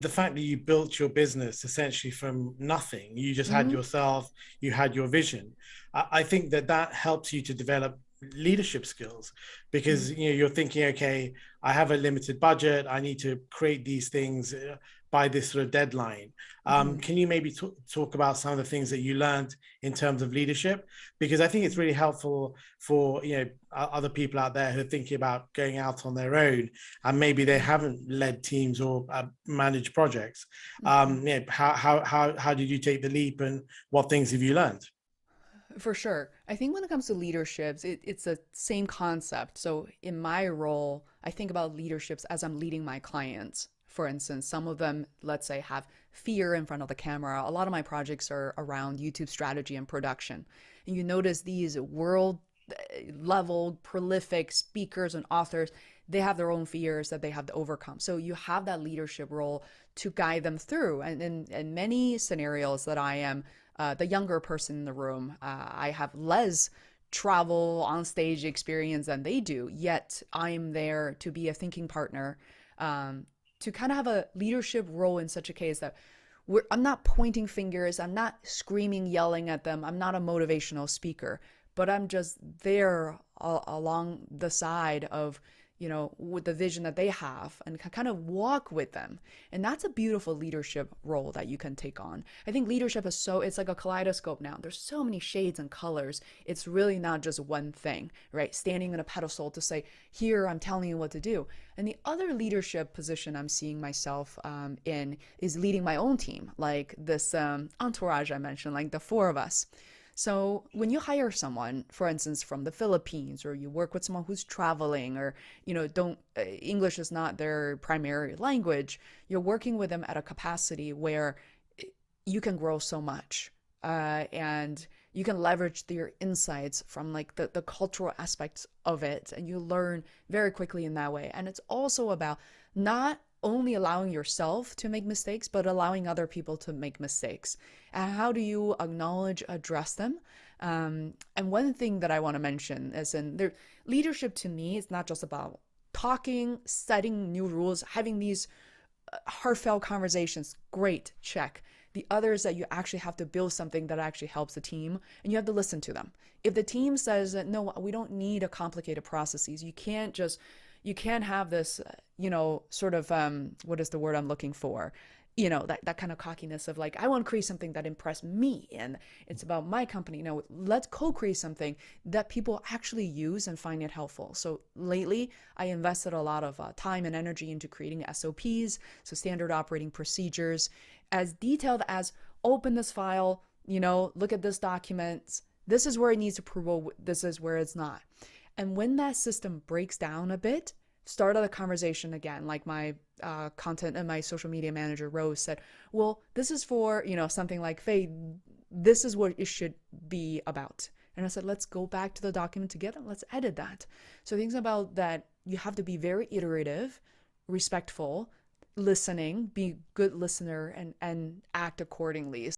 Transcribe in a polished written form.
the fact that you built your business essentially from nothing, you just had Hmm. yourself, you had your vision. I think that that helps you to develop leadership skills because you're thinking, okay, I have a limited budget, I need to create these things by this sort of deadline. Hmm. Can you maybe talk about some of the things that you learned in terms of leadership? Because I think it's really helpful for other people out there who are thinking about going out on their own and maybe they haven't led teams or managed projects. Hmm. How did you take the leap, and what things have you learned? For sure. I think when it comes to leaderships, it's the same concept. So in my role, I think about leaderships as I'm leading my clients. For instance, some of them, let's say, have fear in front of the camera. A lot of my projects are around YouTube strategy and production. And you notice these world level prolific speakers and authors, they have their own fears that they have to overcome. So you have that leadership role to guide them through. And in many scenarios that I am the younger person in the room, I have less travel on stage experience than they do, yet I'm there to be a thinking partner, um, to kind of have a leadership role in such a case that I'm not pointing fingers, I'm not screaming, yelling at them, I'm not a motivational speaker, but I'm just there along the side of, with the vision that they have and kind of walk with them. And that's a beautiful leadership role that you can take on. I think leadership is it's like a kaleidoscope now. There's so many shades and colors. It's really not just one thing, right? Standing on a pedestal to say, here, I'm telling you what to do. And the other leadership position I'm seeing myself in is leading my own team, like this entourage I mentioned, like the four of us. So when you hire someone, for instance, from the Philippines, or you work with someone who's traveling, or don't English is not their primary language, you're working with them at a capacity where you can grow so much, and you can leverage their insights from like the cultural aspects of it, and you learn very quickly in that way. And it's also about not only allowing yourself to make mistakes, but allowing other people to make mistakes. And how do you acknowledge, address them? And one thing that I want to mention is in their leadership, to me, it's not just about talking, setting new rules, having these heartfelt conversations. Great, check. The other is that you actually have to build something that actually helps the team, and you have to listen to them. If the team says that no, we don't need a complicated processes, you can't have this, sort of what is the word I'm looking for? That kind of cockiness of like, I want to create something that impress me and it's about my company. No, let's co-create something that people actually use and find it helpful. So lately I invested a lot of time and energy into creating SOPs, so standard operating procedures, as detailed as open this file, look at this document, this is where it needs approval, this is where it's not. And when that system breaks down a bit, start the conversation again. Like my content and my social media manager, Rose, said, well, this is for, something like Faye, this is what it should be about. And I said, let's go back to the document together. Let's edit that. So things about that, you have to be very iterative, respectful, listening, be a good listener, and act accordingly.